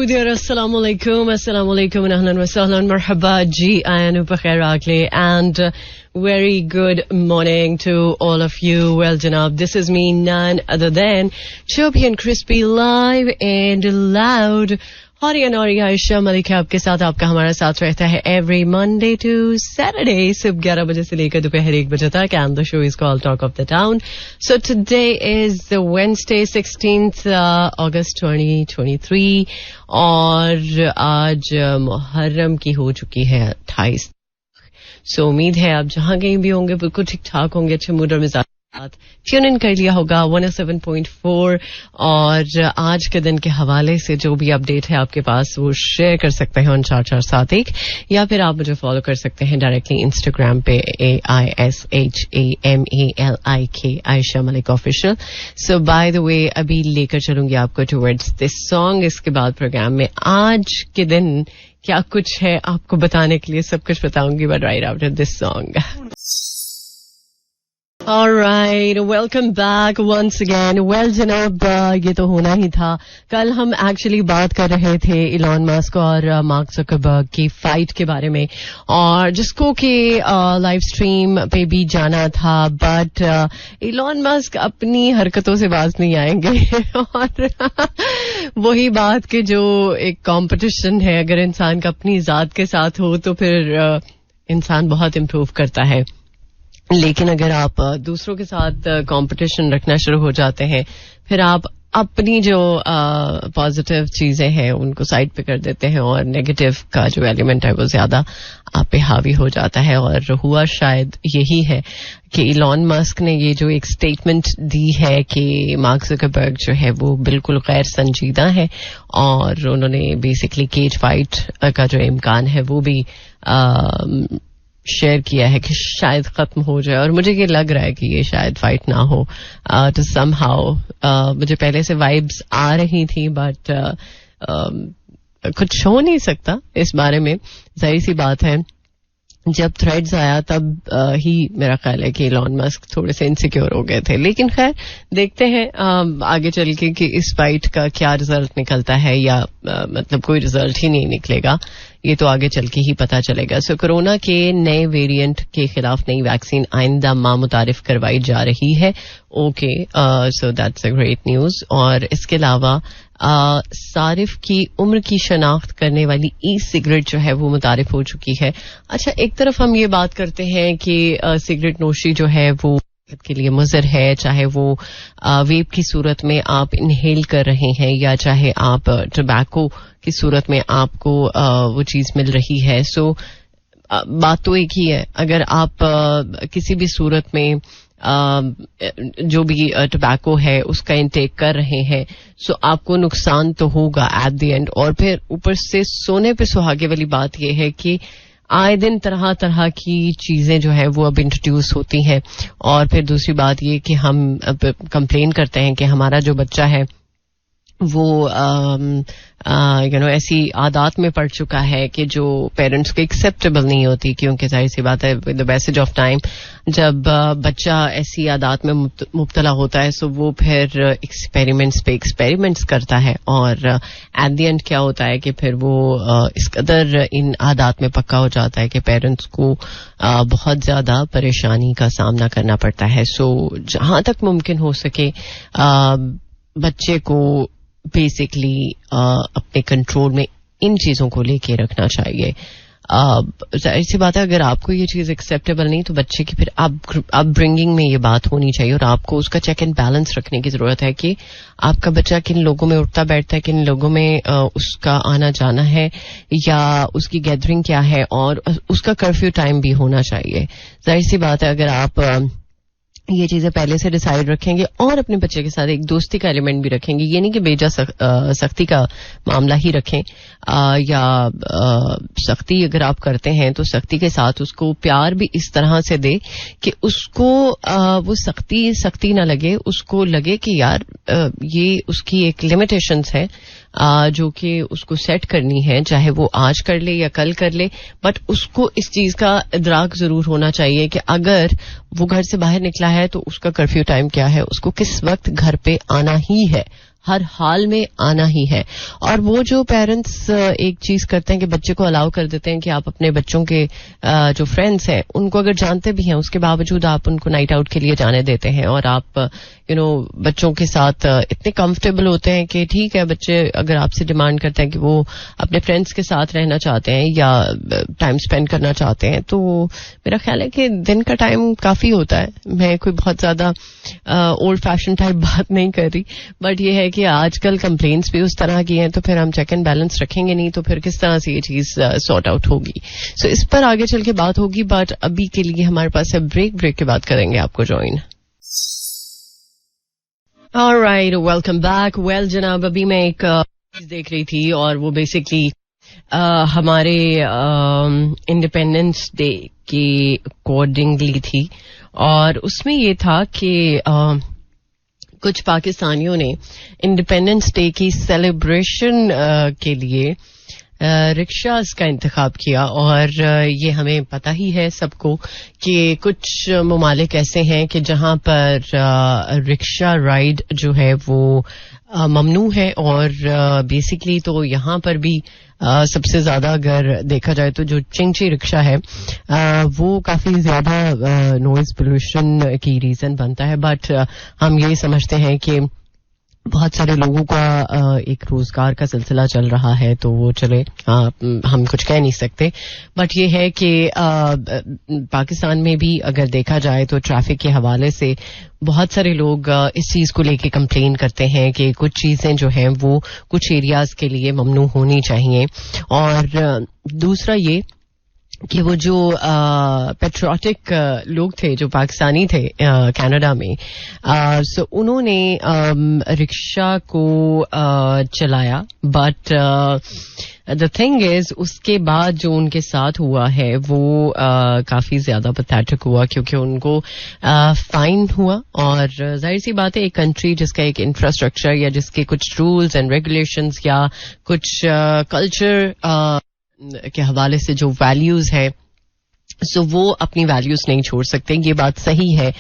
dear, assalamu alaikum, and ahlan wa sahlan, marhaba ji, ayanu bakhair agle, and very good morning to all of you. Well, Janab, this is me, none other than Chirpy and Crispy, live and loud. Hori and Ori Aisha Malik आपके साथ आपका हमारा साथ रहता है every Monday to Saturday सुबह 11 बजे से लेकर दोपहर 1 बजे तक, and the show is called Talk of the Town. So today is the Wednesday 16th August 2023 और आज मुहर्रम की हो चुकी है 28. So उम्मीद है आप जहां कहीं भी होंगे बिल्कुल ठीक ठाक होंगे, अच्छे मूड और मिजाज ट्यून इन कर लिया होगा 107.4 और आज के दिन के हवाले से जो भी अपडेट है आपके पास वो शेयर कर सकते हैं ऑन 4471 या फिर आप मुझे फॉलो कर सकते हैं डायरेक्टली इंस्टाग्राम पे AISHAMALIK Ayesha Malik official. So by the way अभी लेकर चलूंगी आपको टुवर्ड्स दिस सॉन्ग. इसके बाद प्रोग्राम में आज के दिन क्या कुछ है आपको बताने के लिए सब कुछ बताऊंगी, but right after this song. Alright, welcome back once again. Well, जनाब ये तो होना ही था. कल हम एक्चुअली बात कर रहे थे इलॉन मस्क और मार्क ज़करबर्ग की फाइट के बारे में, और जिसको कि लाइव स्ट्रीम पे भी जाना था, बट इलॉन मस्क अपनी हरकतों से बाज नहीं आएंगे. और वही बात कि जो एक कंपटीशन है, अगर इंसान का अपनी जात के साथ हो तो फिर इंसान बहुत इम्प्रूव करता है, लेकिन अगर आप दूसरों के साथ कंपटीशन रखना शुरू हो जाते हैं, फिर आप अपनी जो पॉजिटिव चीजें हैं उनको साइड पे कर देते हैं और नेगेटिव का जो एलिमेंट है वो ज्यादा आप पे हावी हो जाता है. और हुआ शायद यही है कि इलॉन मस्क ने ये जो एक स्टेटमेंट दी है कि मार्क ज़करबर्ग जो है वो बिल्कुल गैर संजीदा है, और उन्होंने बेसिकली केज फाइट का जो इम्कान है वो भी शेयर किया है कि शायद खत्म हो जाए. और मुझे ये लग रहा है कि ये शायद फाइट ना हो टू समहाउ. मुझे पहले से वाइब्स आ रही थी, बट कुछ हो नहीं सकता इस बारे में. जाहिर सी बात है जब थ्रेड्स आया तब ही मेरा ख्याल है कि इलॉन मस्क थोड़े से इनसिक्योर हो गए थे. लेकिन खैर देखते हैं आगे चल के कि इस फाइट का क्या रिजल्ट निकलता है, या मतलब कोई रिजल्ट ही नहीं निकलेगा, ये तो आगे चल के ही पता चलेगा. सो कोरोना के नए वेरिएंट के खिलाफ नई वैक्सीन आइंदा माह मुतारिफ करवाई जा रही है. Okay, so that's a great news. और इसके अलावा सारिफ की उम्र की शनाख्त करने वाली ई सिगरेट जो है वो मुतारिफ हो चुकी है. अच्छा, एक तरफ हम ये बात करते हैं कि सिगरेट नोशी जो है वो के लिए मुज़र है, चाहे वो वेप की सूरत में आप इनहेल कर रहे हैं या चाहे आप टबैको की सूरत में आपको वो चीज मिल रही है. सो बात तो एक ही है, अगर आप किसी भी सूरत में जो भी टबैको है उसका इंटेक कर रहे हैं, सो आपको नुकसान तो होगा एट द एंड. और फिर ऊपर से सोने पे सुहागे वाली बात यह है कि आए दिन तरह तरह की चीजें जो है वो अब इंट्रोड्यूस होती हैं. और फिर दूसरी बात ये कि हम अब कंप्लेन करते हैं कि हमारा जो बच्चा है वो ऐसी आदत में पड़ चुका है कि जो पेरेंट्स को एक्सेप्टेबल नहीं होती, क्योंकि जाहिर सी बात है with the passage of time जब बच्चा ऐसी आदत में मुब्तला होता है सो वो फिर एक्सपेरिमेंट्स पे एक्सपेरिमेंट्स करता है, और एट द एंड क्या होता है कि फिर वो इस कदर इन आदत में पक्का हो जाता है कि पेरेंट्स को बहुत ज्यादा परेशानी का सामना करना पड़ता है. सो जहां तक मुमकिन हो सके बच्चे को बेसिकली अपने कंट्रोल में इन चीजों को लेके रखना चाहिए. जाहिर सी बात है अगर आपको ये चीज एक्सेप्टेबल नहीं तो बच्चे की फिर अपब्रिंगिंग में ये बात होनी चाहिए, और आपको उसका चेक एंड बैलेंस रखने की जरूरत है कि आपका बच्चा किन लोगों में उठता बैठता है, किन लोगों में उसका आना जाना है, या उसकी गैदरिंग क्या है, और उसका कर्फ्यू टाइम भी होना चाहिए. जाहिर सी बात है अगर आप ये चीजें पहले से डिसाइड रखेंगे और अपने बच्चे के साथ एक दोस्ती का एलिमेंट भी रखेंगे, ये नहीं कि बेजा सख्ती का मामला ही रखें, या सख्ती अगर आप करते हैं तो सख्ती के साथ उसको प्यार भी इस तरह से दे कि उसको वो सख्ती ना लगे, उसको लगे कि यार ये उसकी एक लिमिटेशंस है जो कि उसको सेट करनी है, चाहे वो आज कर ले या कल कर ले, बट उसको इस चीज का इदराक जरूर होना चाहिए कि अगर वो घर से बाहर निकला है तो उसका कर्फ्यू टाइम क्या है, उसको किस वक्त घर पे आना ही है. हर हाल में आना ही है। और वो जो पेरेंट्स एक चीज करते हैं कि बच्चे को अलाउ कर देते हैं कि आप अपने बच्चों के जो फ्रेंड्स हैं उनको अगर जानते भी हैं उसके बावजूद आप उनको नाइट आउट के लिए जाने देते हैं और आप बच्चों के साथ इतने कंफर्टेबल होते हैं कि ठीक है, बच्चे अगर आपसे डिमांड करते हैं कि वो अपने फ्रेंड्स के साथ रहना चाहते हैं या टाइम स्पेंड करना चाहते हैं, तो मेरा ख्याल है कि दिन का टाइम काफी होता है। मैं कोई बहुत ज्यादा ओल्ड फैशन टाइप बात नहीं कर रही, बट ये है कि आजकल कंप्लेंट्स भी उस तरह की हैं, तो फिर हम चेक एंड बैलेंस रखेंगे नहीं तो फिर किस तरह से ये चीज सॉर्ट आउट होगी। सो इस पर आगे चल के बात होगी, बट अभी के लिए हमारे पास है ब्रेक के बाद करेंगे आपको join. Alright, welcome back. Well जनाब, अभी मैं एक चीज देख रही थी और वो बेसिकली हमारे इंडिपेंडेंस डे के अकॉर्डिंगली थी और उसमें ये था कि कुछ पाकिस्तानियों ने इंडिपेंडेंस डे की सेलिब्रेशन के लिए रिक्शास का इंतखाब किया। और ये हमें पता ही है सबको कि कुछ ममालिक ऐसे हैं कि जहां पर रिक्शा राइड जो है वो ममनू है और बेसिकली तो यहां पर भी सबसे ज्यादा अगर देखा जाए तो जो चिंची रिक्शा है वो काफी ज्यादा नॉइज पोल्यूशन की रीजन बनता है। बट हम ये समझते हैं कि बहुत सारे लोगों का एक रोजगार का सिलसिला चल रहा है, तो वो चले, हम कुछ कह नहीं सकते। बट ये है कि पाकिस्तान में भी अगर देखा जाए तो ट्रैफिक के हवाले से बहुत सारे लोग इस चीज को लेके कंप्लेन करते हैं कि कुछ चीजें जो हैं वो कुछ एरियाज के लिए ममनू होनी चाहिए। और दूसरा ये कि वो जो पेट्रियोटिक लोग थे जो पाकिस्तानी थे कनाडा में, सो उन्होंने रिक्शा को चलाया। बट द थिंग इज उसके बाद जो उनके साथ हुआ है वो काफी ज्यादा पैथेटिक हुआ, क्योंकि उनको फाइन हुआ। और जाहिर सी बात है, एक कंट्री जिसका एक इंफ्रास्ट्रक्चर या जिसके कुछ रूल्स एंड रेगुलेशंस या कुछ कल्चर के हवाले से जो वैल्यूज है, सो वो अपनी वैल्यूज नहीं छोड़ सकते। ये बात सही है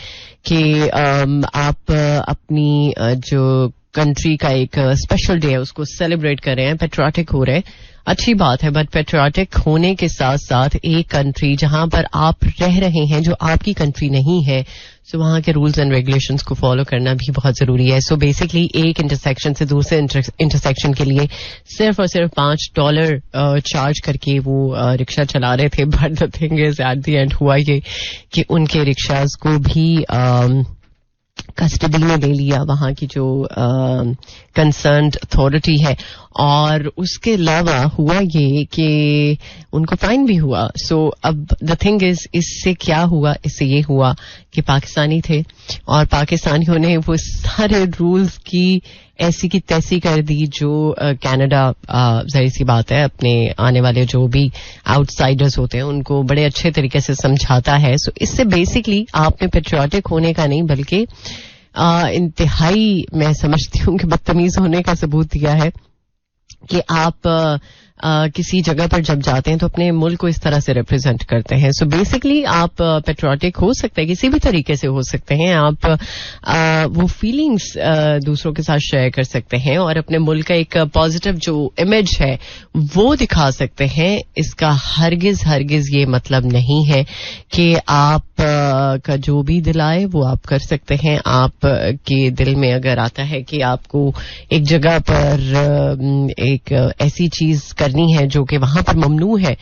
कि आप अपनी जो कंट्री का एक स्पेशल डे है उसको सेलिब्रेट कर रहे हैं, पेट्रियोटिक हो रहे हैं, अच्छी बात है। बट पेट्रियोटिक होने के साथ साथ एक कंट्री जहां पर आप रह रहे हैं जो आपकी कंट्री नहीं है, सो वहां के रूल्स एंड रेगुलेशंस को फॉलो करना भी बहुत जरूरी है। सो बेसिकली एक इंटरसेक्शन से दूसरे इंटरसेक्शन के लिए सिर्फ और सिर्फ $5 चार्ज करके वो रिक्शा चला रहे थे। But the thing is at the end हुआ ये कि उनके रिक्शाज को भी कस्टडी में ले लिया वहां की जो कंसर्न्ड अथॉरिटी है। और उसके अलावा हुआ ये कि उनको फाइन भी हुआ। सो अब द थिंग इज, इससे क्या हुआ, इससे ये हुआ कि पाकिस्तानी थे और पाकिस्तानियों ने वो सारे रूल्स की ऐसी की तैसी कर दी जो कनाडा जाहिर सी बात है अपने आने वाले जो भी आउटसाइडर्स होते हैं उनको बड़े अच्छे तरीके से समझाता है। सो इससे बेसिकली आपने पेट्रियोटिक होने का नहीं बल्कि इंतहाई मैं समझती हूँ कि बदतमीज होने का सबूत दिया है कि आप किसी जगह पर जब जाते हैं तो अपने मुल्क को इस तरह से रिप्रेजेंट करते हैं। सो बेसिकली आप पेट्रियोटिक हो सकते हैं, किसी भी तरीके से हो सकते हैं। आप वो फीलिंग्स दूसरों के साथ शेयर कर सकते हैं और अपने मुल्क का एक पॉजिटिव जो इमेज है वो दिखा सकते हैं। इसका हरगिज ये मतलब नहीं है कि आप का जो भी दिल आए वो आप कर सकते हैं। आप के दिल में अगर आता है कि आपको एक जगह पर एक ऐसी चीज करनी है जो कि वहां पर ममनू है,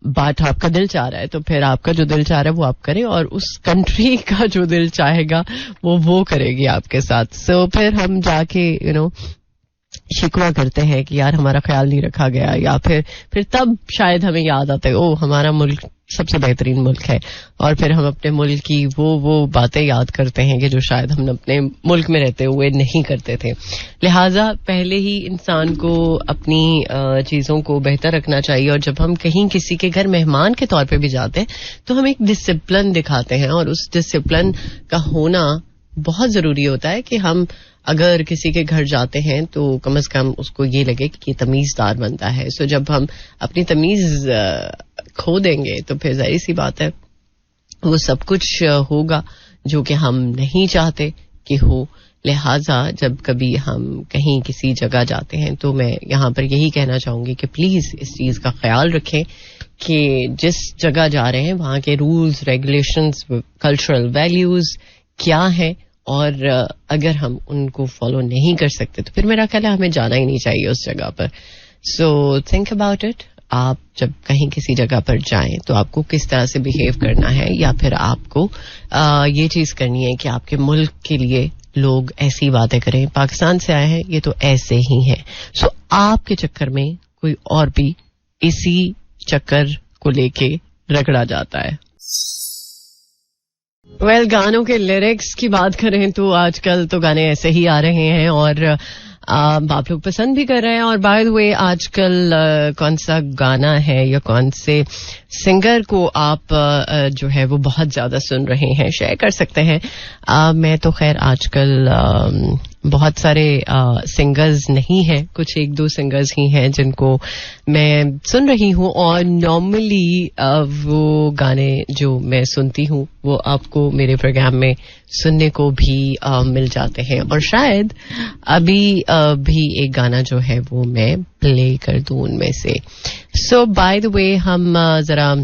बट आपका दिल चाह रहा है, तो फिर आपका जो दिल चाह रहा है वो आप करें और उस कंट्री का जो दिल चाहेगा वो करेगी आपके साथ। सो फिर हम जाके शिकवा करते हैं कि यार हमारा ख्याल नहीं रखा गया, या फिर तब शायद हमें याद आता है ओ हमारा मुल्क सबसे बेहतरीन मुल्क है, और फिर हम अपने मुल्क की वो बातें याद करते हैं कि जो शायद हम अपने मुल्क में रहते हुए नहीं करते थे। लिहाजा पहले ही इंसान को अपनी चीजों को बेहतर रखना चाहिए, और जब हम कहीं किसी के घर मेहमान के तौर पे भी जाते हैं तो हम एक डिसिप्लिन दिखाते हैं, और उस डिसिप्लिन का होना बहुत जरूरी होता है कि हम अगर किसी के घर जाते हैं तो कम से कम उसको ये लगे कि ये तमीजदार बनता है। सो जब हम अपनी तमीज खो देंगे तो फिर जाहिर सी बात है वो सब कुछ होगा जो कि हम नहीं चाहते कि हो। लिहाजा जब कभी हम कहीं किसी जगह जाते हैं तो मैं यहाँ पर यही कहना चाहूंगी कि प्लीज इस चीज का ख्याल रखें कि जिस जगह जा रहे हैं वहाँ के रूल्स, रेगुलेशंस, कल्चरल वैल्यूज क्या हैं, और अगर हम उनको फॉलो नहीं कर सकते तो फिर मेरा ख्याल है हमें जाना ही नहीं चाहिए उस जगह पर. So think about it. आप जब कहीं किसी जगह पर जाएं तो आपको किस तरह से बिहेव करना है, या फिर आपको ये चीज करनी है कि आपके मुल्क के लिए लोग ऐसी बातें करें. पाकिस्तान से आए हैं, ये तो ऐसे ही हैं. सो आपके चक्कर में कोई और भी इसी चक्कर को लेके रगड़ा जाता है. गानों के लिरिक्स की बात करें तो आजकल तो गाने ऐसे ही आ रहे हैं और आप लोग पसंद भी कर रहे हैं. और बाय द वे आजकल कौन सा गाना है या कौन से सिंगर को आप जो है वो बहुत ज्यादा सुन रहे हैं, शेयर कर सकते हैं. मैं तो खैर आजकल बहुत सारे सिंगर्स नहीं हैं, कुछ एक दो सिंगर्स ही हैं जिनको मैं सुन रही हूँ, और नॉर्मली वो गाने जो मैं सुनती हूँ वो आपको मेरे प्रोग्राम में सुनने को भी मिल जाते हैं. और शायद अभी भी एक गाना जो है वो मैं प्ले कर दूं उनमें से. सो बाय द वे हम जरा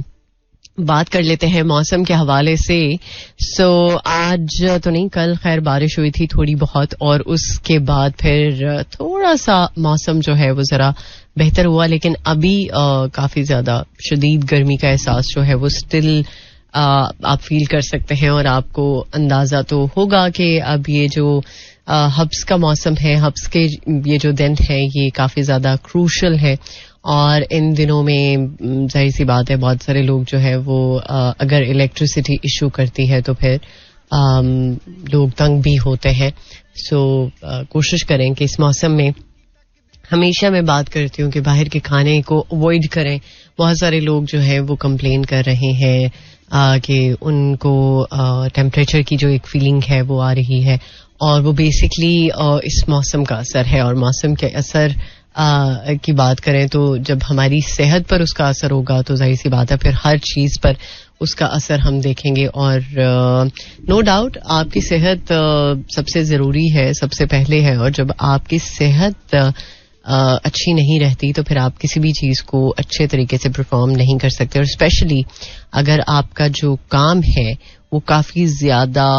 बात कर लेते हैं मौसम के हवाले से. सो आज तो नहीं, कल खैर बारिश हुई थी थोड़ी बहुत, और उसके बाद फिर थोड़ा सा मौसम जो है वो जरा बेहतर हुआ, लेकिन अभी काफी ज्यादा शदीद गर्मी का एहसास जो है वो स्टिल आप फील कर सकते हैं. और आपको अंदाजा तो होगा कि अब ये जो हब्स का मौसम है, हब्स के ये जो दिन है ये काफी ज्यादा क्रूशल है. और इन दिनों में जाहिर सी बात है बहुत सारे लोग जो है वो अगर इलेक्ट्रिसिटी इशू करती है तो फिर लोग तंग भी होते हैं. सो कोशिश करें कि इस मौसम में, हमेशा मैं बात करती हूँ कि बाहर के खाने को अवॉइड करें. बहुत सारे लोग जो है वो कंप्लेन कर रहे हैं कि उनको टेम्परेचर की जो एक फीलिंग है वो आ रही है, और वो बेसिकली इस मौसम का असर है. और मौसम के असर की बात करें तो जब हमारी सेहत पर उसका असर होगा तो जाहिर सी बात है फिर हर चीज पर उसका असर हम देखेंगे. और नो डाउट आपकी सेहत सबसे जरूरी है, सबसे पहले है. और जब आपकी सेहत अच्छी नहीं रहती तो फिर आप किसी भी चीज को अच्छे तरीके से परफॉर्म नहीं कर सकते. और स्पेशली अगर आपका जो काम है वो काफी ज्यादा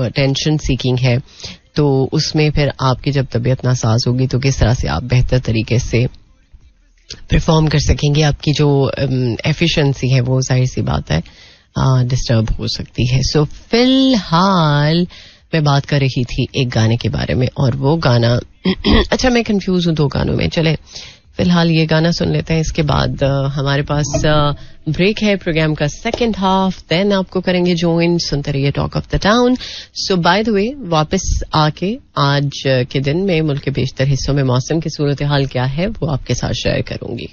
अटेंशन सीकिंग है, तो उसमें फिर आपकी जब तबीयत नासाज होगी तो किस तरह से आप बेहतर तरीके से परफॉर्म कर सकेंगे. आपकी जो एफिशिएंसी है वो जाहिर सी बात है डिस्टर्ब हो सकती है. सो फिलहाल मैं बात कर रही थी एक गाने के बारे में, और वो गाना अच्छा मैं कंफ्यूज हूं दो गानों में. चले फिलहाल ये गाना सुन लेते हैं, इसके बाद हमारे पास ब्रेक है प्रोग्राम का सेकंड हाफ, देन आपको करेंगे ज्वाइन. सुनते रहिए talk of the town. So by the way वापस आके आज के दिन में मुल्क के बेशतर हिस्सों में मौसम की सूरत हाल क्या है वो आपके साथ शेयर करूंगी.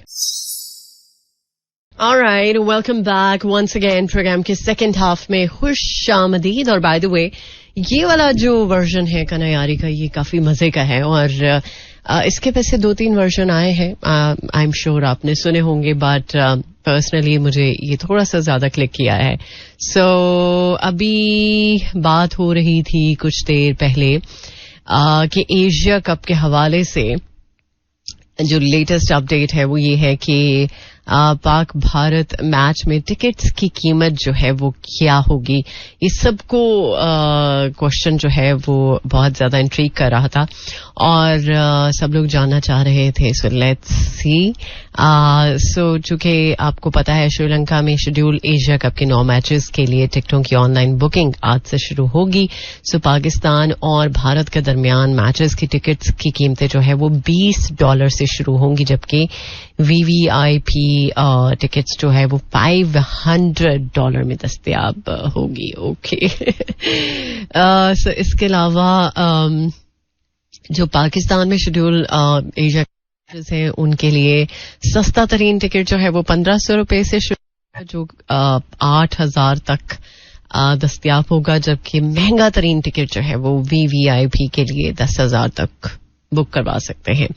Alright, welcome back once again programme के सेकंड हाफ में खुशामदीद. और बाय द वे ये वाला जो वर्जन है कनायारी का ये काफी मजे का है, और इसके वैसे 2-3 वर्जन आए हैं, आई एम श्योर आपने सुने होंगे, बट पर्सनली मुझे ये थोड़ा सा ज्यादा क्लिक किया है. सो अभी बात हो रही थी कुछ देर पहले कि एशिया कप के हवाले से जो लेटेस्ट अपडेट है वो ये है कि पाक भारत मैच में टिकट्स की कीमत जो है वो क्या होगी. ये सबको क्वेश्चन जो है वो बहुत ज्यादा इंट्रीग कर रहा था, और सब लोग जानना चाह रहे थे. So let's see. सो चूंकि आपको पता है श्रीलंका में शेड्यूल एशिया कप के 9 मैचेस के लिए टिकटों की ऑनलाइन बुकिंग आज से शुरू होगी. सो पाकिस्तान और भारत के दरमियान मैचेस की टिकट्स की कीमतें जो है वो $20 से शुरू होंगी, जबकि VVIP टिकट्स जो है वो $500 में दस्तयाब होगी. ओके. सो इसके अलावा जो पाकिस्तान में शेड्यूल एशिया है उनके लिए सस्ता तरीन टिकट जो है वो $1,500 से शुरू, जो 8,000 तक दस्तयाब होगा, जबकि महंगा तरीन टिकट जो है वो VVIP के लिए 10,000 तक बुक करवा सकते हैं.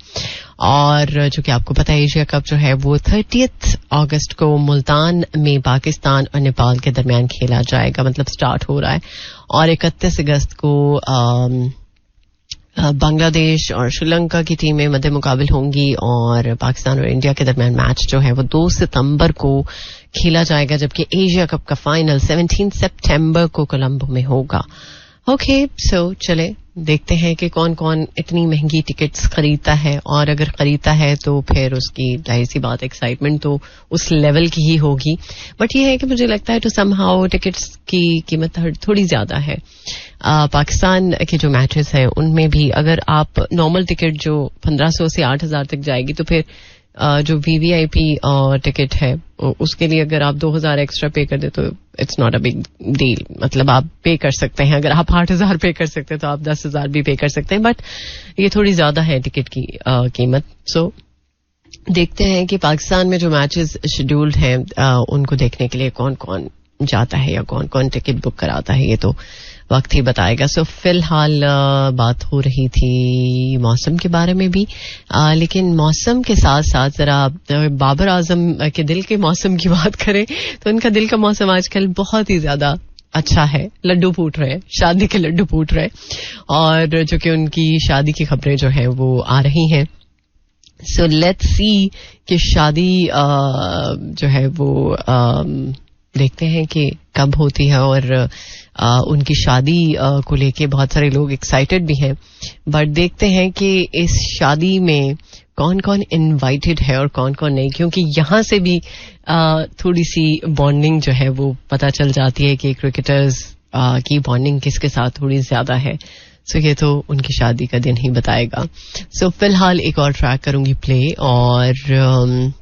और जो कि आपको पता है एशिया कप जो है वो 30 अगस्त को मुल्तान में पाकिस्तान और नेपाल के दरमियान खेला जाएगा, मतलब स्टार्ट हो रहा है, और 31 अगस्त को बांग्लादेश और श्रीलंका की टीमें मध्य मुकाबिल होंगी और पाकिस्तान और इंडिया के दरमियान मैच जो है वो 2 सितंबर को खेला जाएगा, जबकि एशिया कप का फाइनल 17 सितंबर को कोलंबो में होगा. ओके, सो चले देखते हैं कि कौन कौन इतनी महंगी टिकट्स खरीदता है, और अगर खरीदता है तो फिर उसकी जाहिर सी बात एक्साइटमेंट तो उस लेवल की ही होगी. बट ये है कि मुझे लगता है तो समहाउ टिकट्स की कीमत थोड़ी ज्यादा है. पाकिस्तान के जो मैचेस हैं उनमें भी अगर आप नॉर्मल टिकट जो 1500 से 8000 तक जाएगी, तो फिर जो VVIP टिकट है उसके लिए अगर आप 2000 एक्स्ट्रा पे कर दे तो it's not a big deal. मतलब आप पे कर सकते हैं, अगर आप 8000 पे कर सकते हैं तो आप 10,000 भी पे कर सकते हैं, बट ये थोड़ी ज्यादा है टिकट की कीमत. सो देखते हैं कि पाकिस्तान में जो मैचेस शेड्यूल्ड हैं उनको देखने के लिए कौन कौन जाता है या कौन कौन टिकट बुक कराता है, ये तो वक्त ही बताएगा. सो फिलहाल बात हो रही थी मौसम के बारे में भी, लेकिन मौसम के साथ साथ जरा बाबर आजम के दिल के मौसम की बात करें तो उनका दिल का मौसम आजकल बहुत ही ज्यादा अच्छा है. लड्डू फूट रहे, शादी के लड्डू फूट रहे, और जो कि उनकी शादी की खबरें जो है वो आ रही हैं. सो लेट्स सी कि शादी जो है वो देखते हैं कि कब होती है, और उनकी शादी को लेके बहुत सारे लोग एक्साइटेड भी हैं. बट देखते हैं कि इस शादी में कौन कौन इनवाइटेड है और कौन कौन नहीं, क्योंकि यहाँ से भी थोड़ी सी बॉन्डिंग जो है वो पता चल जाती है कि क्रिकेटर्स की बॉन्डिंग किसके साथ थोड़ी ज्यादा है. सो ये तो उनकी शादी का दिन ही बताएगा. सो फिलहाल एक और ट्रैक करूंगी प्ले, और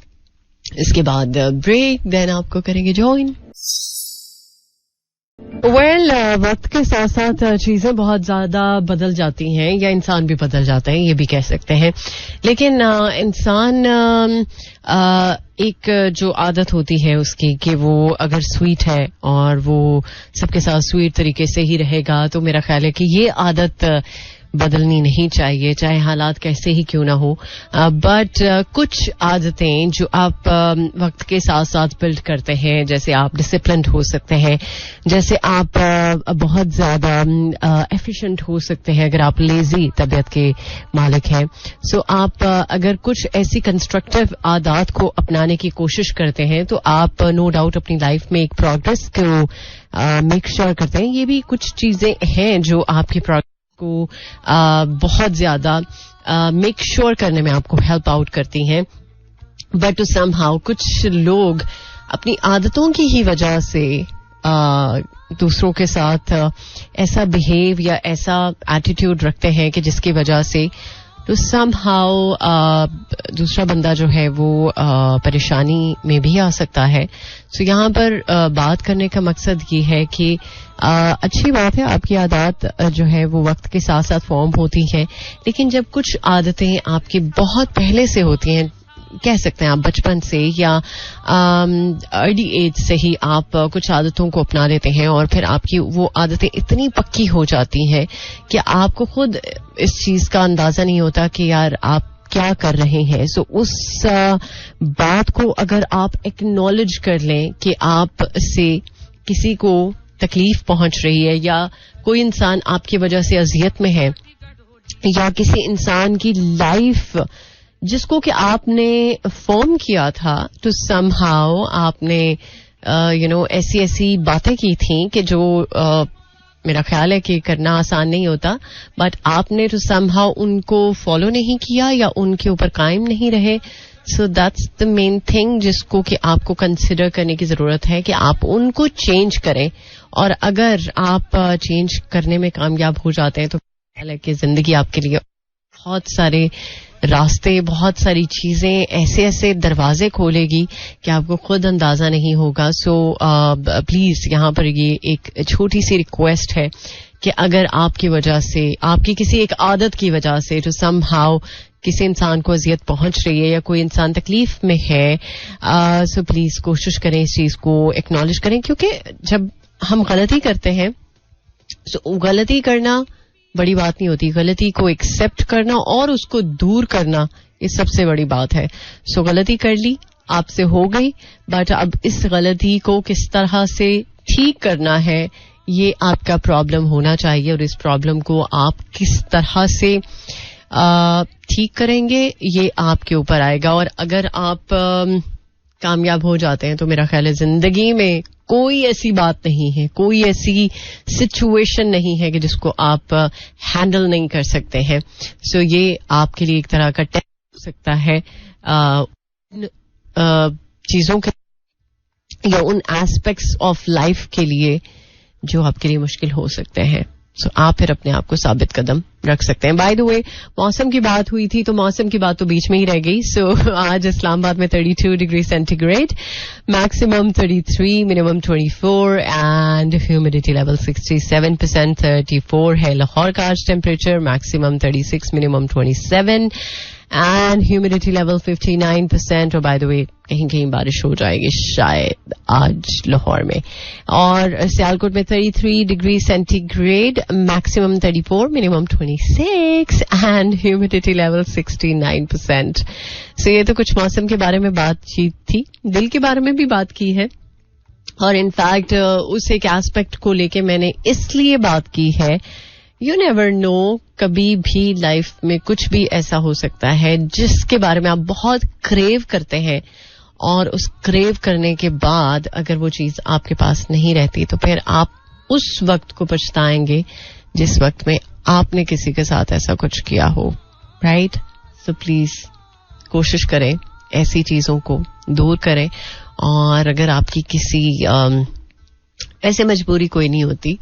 इसके बाद ब्रेक, देन आपको करेंगे ज्वाइन. वक्त के साथ साथ चीजें बहुत ज्यादा बदल जाती हैं, या इंसान भी बदल जाता है, ये भी कह सकते हैं. लेकिन इंसान एक जो आदत होती है उसकी कि वो अगर स्वीट है और वो सबके साथ स्वीट तरीके से ही रहेगा, तो मेरा ख्याल है कि ये आदत बदलनी नहीं चाहिए, चाहे हालात कैसे ही क्यों ना हो. बट कुछ आदतें जो आप वक्त के साथ साथ बिल्ड करते हैं, जैसे आप डिसिप्लिन्ड हो सकते हैं, जैसे आप बहुत ज्यादा एफिशिएंट हो सकते हैं अगर आप लेजी तबीयत के मालिक हैं. सो आप अगर कुछ ऐसी कंस्ट्रक्टिव आदत को अपनाने की कोशिश करते हैं तो आप नो डाउट अपनी लाइफ में एक प्रोग्रेस को मेक श्योर करते हैं. ये भी कुछ चीजें हैं जो आपके प्रोग्रेस को बहुत ज्यादा मेक श्योर करने में आपको हेल्प आउट करती हैं. बट टू समहाउ कुछ लोग अपनी आदतों की ही वजह से दूसरों के साथ ऐसा बिहेव या ऐसा एटीट्यूड रखते हैं कि जिसकी वजह से तो समहाउ दूसरा बंदा जो है वो परेशानी में भी आ सकता है. सो यहाँ पर बात करने का मकसद ये है कि अच्छी बात है आपकी आदत जो है वो वक्त के साथ साथ फॉर्म होती है, लेकिन जब कुछ आदतें आपकी बहुत पहले से होती हैं, कह सकते हैं आप बचपन से या अर्ली एज से ही आप कुछ आदतों को अपना लेते हैं, और फिर आपकी वो आदतें इतनी पक्की हो जाती हैं कि आपको खुद इस चीज का अंदाजा नहीं होता कि यार आप क्या कर रहे हैं. सो उस बात को अगर आप एक्नॉलेज कर लें कि आप से किसी को तकलीफ पहुंच रही है, या कोई इंसान आपकी वजह से अजियत में है, या किसी इंसान की लाइफ जिसको कि आपने फॉर्म किया था, तो समहाउ आपने ऐसी ऐसी बातें की थी कि जो मेरा ख्याल है कि करना आसान नहीं होता, बट आपने तो समहाउ उनको फॉलो नहीं किया या उनके ऊपर कायम नहीं रहे. So that's the main thing जिसको कि आपको कंसिडर करने की जरूरत है कि आप उनको चेंज करें. और अगर आप चेंज करने में कामयाब हो जाते हैं तो ख्याल है कि जिंदगी आपके लिए बहुत सारे रास्ते, बहुत सारी चीजें, ऐसे ऐसे दरवाजे खोलेगी कि आपको खुद अंदाजा नहीं होगा. सो प्लीज यहाँ पर ये एक छोटी सी रिक्वेस्ट है कि अगर आपकी वजह से, आपकी किसी एक आदत की वजह से जो समहाउ किसी इंसान को अजियत पहुंच रही है या कोई इंसान तकलीफ में है, सो प्लीज कोशिश करें इस चीज को एक्नॉलेज करें, क्योंकि जब हम गलती करते हैं तो गलती करना बड़ी बात नहीं होती, गलती को एक्सेप्ट करना और उसको दूर करना ये सबसे बड़ी बात है. सो गलती कर ली, आपसे हो गई, बट अब इस गलती को किस तरह से ठीक करना है, ये आपका प्रॉब्लम होना चाहिए और इस प्रॉब्लम को आप किस तरह से ठीक करेंगे ये आपके ऊपर आएगा. और अगर आप कामयाब हो जाते हैं तो मेरा ख्याल है जिंदगी में कोई ऐसी बात नहीं है, कोई ऐसी सिचुएशन नहीं है कि जिसको आप हैंडल नहीं कर सकते हैं. सो ये आपके लिए एक तरह का टेस्ट हो सकता है चीजों के या उन एस्पेक्ट्स ऑफ लाइफ के लिए जो आपके लिए मुश्किल हो सकते हैं. सो आप फिर अपने आप को साबित कदम रख सकते हैं. बाय द वे, मौसम की बात हुई थी तो मौसम की बात तो बीच में ही रह गई. सो आज इस्लामाबाद में 32 degree centigrade, maximum 33, minimum 24 and humidity level 67%. 34 है लाहौर का आज temperature, maximum 36, minimum 27 and humidity level 59%. और बाय द वे कहीं कहीं बारिश हो जाएगी शायद आज लाहौर में. और सियालकोट में 33 degree centigrade, maximum 34, minimum 26 and humidity level 69%. सो ये तो कुछ मौसम के बारे में बातचीत थी. दिल के बारे में भी बात की है और इनफैक्ट उस एक एस्पेक्ट को लेके मैंने इसलिए बात की है, यू नेवर नो, कभी भी लाइफ में कुछ भी ऐसा हो सकता है जिसके बारे में आप बहुत क्रेव करते हैं और उस क्रेव करने के बाद अगर वो चीज आपके पास नहीं रहती तो फिर आप उस वक्त को पछताएंगे जिस वक्त में आपने किसी के साथ ऐसा कुछ किया हो. राइट? सो प्लीज कोशिश करें ऐसी चीजों को दूर करें. और अगर आपकी किसी ऐसे मजबूरी कोई नहीं होती,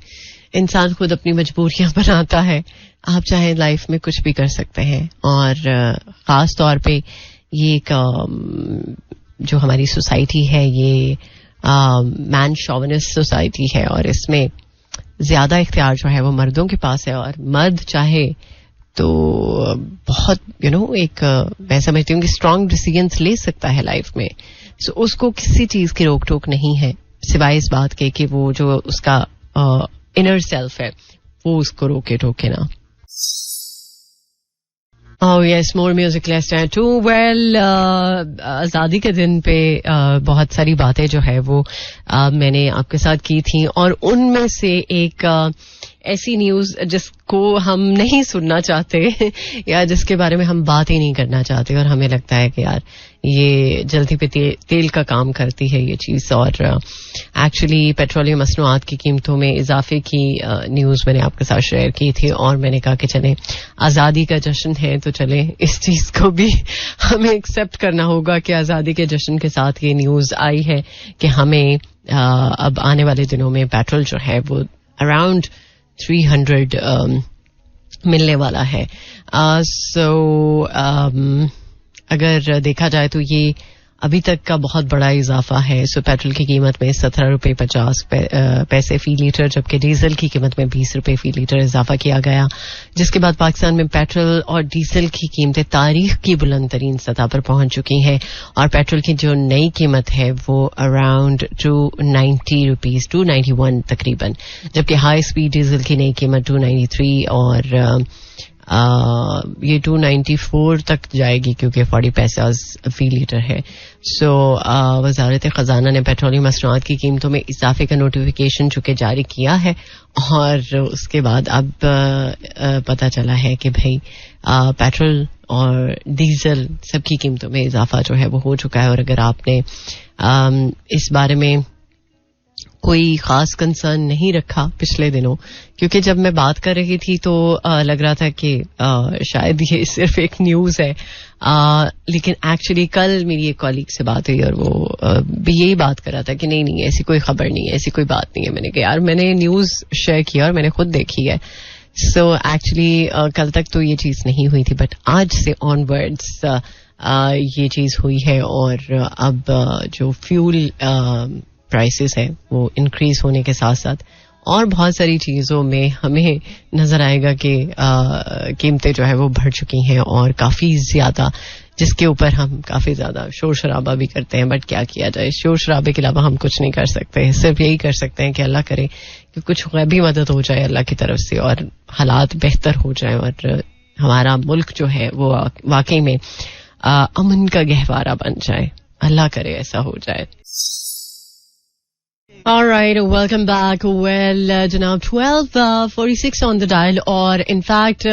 इंसान खुद अपनी मजबूरियां बनाता है. आप चाहे लाइफ में कुछ भी कर सकते हैं. और खास तौर पे ये एक जो हमारी सोसाइटी है ये मैन शॉविनिस्ट सोसाइटी है और इसमें ज्यादा इख्तियार जो है वो मर्दों के पास है. और मर्द चाहे तो बहुत एक मैं समझती हूँ कि स्ट्रांग डिसीजंस ले सकता है लाइफ में. सो उसको किसी चीज की रोक टोक नहीं है सिवाय इस बात के कि वो जो उसका इनर सेल्फ है वो उसको रोके टोके ना. Oh yes, more music less time too. Well, आजादी के दिन पे बहुत सारी बातें जो है वो मैंने आपके साथ की थी और उनमें से एक ऐसी न्यूज जिसको हम नहीं सुनना चाहते या जिसके बारे में हम बात ही नहीं करना चाहते और हमें लगता है कि यार ये जल्दी पे तेल का काम करती है ये चीज. और एक्चुअली पेट्रोलियम मसनूआत की कीमतों में इजाफे की न्यूज मैंने आपके साथ शेयर की थी और मैंने कहा कि चले आजादी का जश्न है तो चले इस चीज को भी हमें एक्सेप्ट करना होगा कि आजादी के जश्न के साथ ये न्यूज आई है कि हमें अब आने वाले दिनों में पेट्रोल जो है वो अराउंड 300 मिलने वाला है. अगर देखा जाए तो ये अभी तक का बहुत बड़ा इजाफा है. सो पेट्रोल की कीमत में 17 रुपये 50 पैसे फी लीटर, जबकि डीजल की कीमत में 20 रुपये फी लीटर इजाफा किया गया, जिसके बाद पाकिस्तान में पेट्रोल और डीजल की कीमतें तारीख की बुलंद तरीन सतह पर पहुंच चुकी हैं. और पेट्रोल की जो नई कीमत है वो अराउंड 290 रुपीज 291 तकरीबन, जबकि हाई स्पीड डीजल की नई कीमत 293 और ये 294 तक जाएगी क्योंकि 40 पैसा फी लीटर है. सो वजारत खजाना ने पेट्रोलियम मसनूआत की कीमतों में इजाफे का नोटिफिकेशन चूंकि जारी किया है और उसके बाद अब पता चला है कि भाई पेट्रोल और डीजल सबकी कीमतों में इजाफा जो है वो हो चुका है. और अगर आपने इस बारे में कोई खास कंसर्न नहीं रखा पिछले दिनों, क्योंकि जब मैं बात कर रही थी तो लग रहा था कि शायद ये सिर्फ एक न्यूज़ है, लेकिन एक्चुअली कल मेरी एक कॉलीग से बात हुई और वो भी यही बात कर रहा था कि नहीं ऐसी कोई खबर नहीं है, ऐसी कोई बात नहीं है. मैंने कहा यार मैंने न्यूज़ शेयर किया और मैंने खुद देखी है. सो एक्चुअली कल तक तो ये चीज़ नहीं हुई थी, बट आज से ऑनवर्ड्स ये चीज़ हुई है. और अब जो फ्यूल प्राइसेस है वो इंक्रीज होने के साथ साथ और बहुत सारी चीज़ों में हमें नजर आएगा कि कीमतें जो है वो बढ़ चुकी हैं और काफ़ी ज़्यादा, जिसके ऊपर हम काफ़ी ज़्यादा शोर शराबा भी करते हैं. बट क्या किया जाए, शोर शराबे के अलावा हम कुछ नहीं कर सकते. सिर्फ यही कर सकते हैं कि अल्लाह करे कि कुछ गैबी मदद हो जाए अल्लाह की तरफ से और हालात बेहतर हो जाए और हमारा मुल्क जो है वो वाकई में अमन का गहवारा बन जाए. अल्लाह करे ऐसा हो जाए. All right, welcome back. Well, जनाब 12:46 on the dial और in fact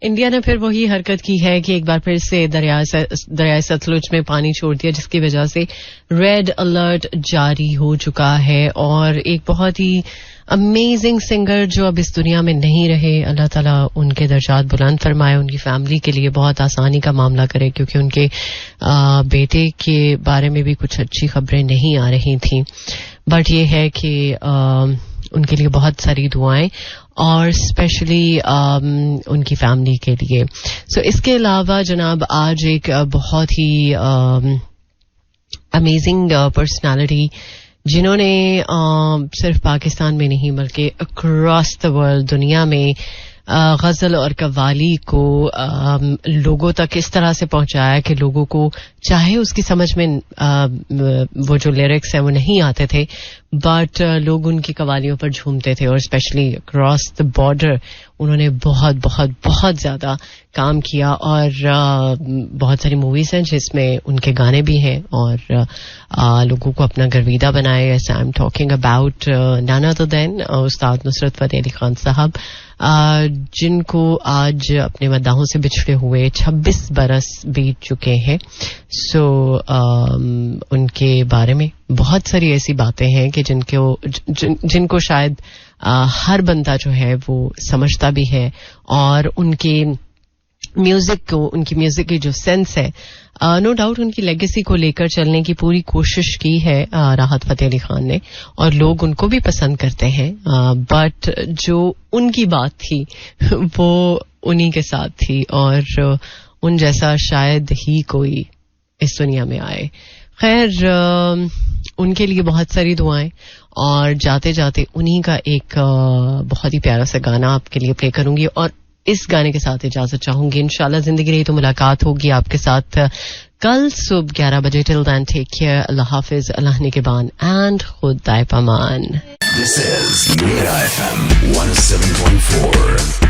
इंडिया ने फिर वही हरकत की है कि एक बार फिर से दरियाए सतलुज में पानी छोड़ दिया, जिसकी वजह से रेड अलर्ट जारी हो चुका है। और एक बहुत ही अमेजिंग सिंगर जो अब इस दुनिया में नहीं रहे, अल्लाह ताला उनके दर्जात बुलंद फरमाए, उनकी फैमिली के लिए बहुत आसानी का मामला करे, क्योंकि उनके बेटे के बारे में भी कुछ अच्छी खबरें नहीं आ रही थी। बट ये है कि उनके लिए बहुत सारी दुआएं और स्पेशली उनकी फैमिली के लिए। सो इसके अलावा जनाब आज एक बहुत ही अमेजिंग पर्सनालिटी जिन्होंने सिर्फ पाकिस्तान में नहीं बल्कि अक्रॉस द वर्ल्ड दुनिया में गजल और कव्वाली को लोगों तक इस तरह से पहुंचाया कि लोगों को चाहे उसकी समझ में वो जो लिरिक्स हैं वो नहीं आते थे, बट लोग उनकी कव्वालियों पर झूमते थे। और स्पेशली अक्रॉस द बॉर्डर उन्होंने बहुत बहुत बहुत ज्यादा काम किया और बहुत सारी मूवीज हैं जिसमें उनके गाने भी हैं और लोगों को अपना गर्विदा बनाए। ऐसे I am talking about none other than Ustad Nusrat Fateh Ali Khan साहब, जिनको आज अपने मद्दाहों से बिछड़े हुए 26 बरस बीत चुके हैं। सो उनके बारे में बहुत सारी ऐसी बातें हैं कि जिनको शायद हर बंदा जो है वो समझता भी है, और उनके म्यूजिक को, उनकी म्यूजिक की जो सेंस है, नो डाउट उनकी लेगेसी को लेकर चलने की पूरी कोशिश की है राहत फतेह अली खान ने, और लोग उनको भी पसंद करते हैं। बट जो उनकी बात थी वो उन्हीं के साथ थी, और उन जैसा शायद ही कोई इस दुनिया में आए। खैर, उनके लिए बहुत सारी दुआएं, और जाते जाते उन्हीं का एक बहुत ही प्यारा सा गाना आपके लिए प्ले करूंगी, और इस गाने के साथ इजाजत चाहूंगी। इंशाल्लाह जिंदगी रही तो मुलाकात होगी आपके साथ कल सुबह 11 बजे। टिल देन टेक केयर, अल्लाह हाफिज, अल्लाह निगहबान एंड खुदा पामान। This is Mira FM 107.4.